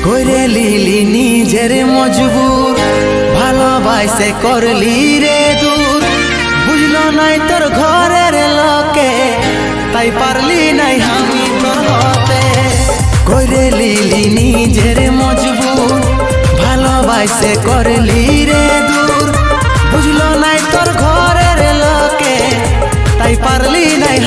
করে লিলি নিজের মজবুর, ভালোবাসে করলি রে দূর। বুঝলো নাই তোর ঘরের লোকে, তাই পারলি নাই আমি তোর হতে। করে লিলি নিজের মজবুর, ভালোবাসে করলি রে দূর। বুঝলো নাই তোর ঘরের লোকে, তাই পারলি নাই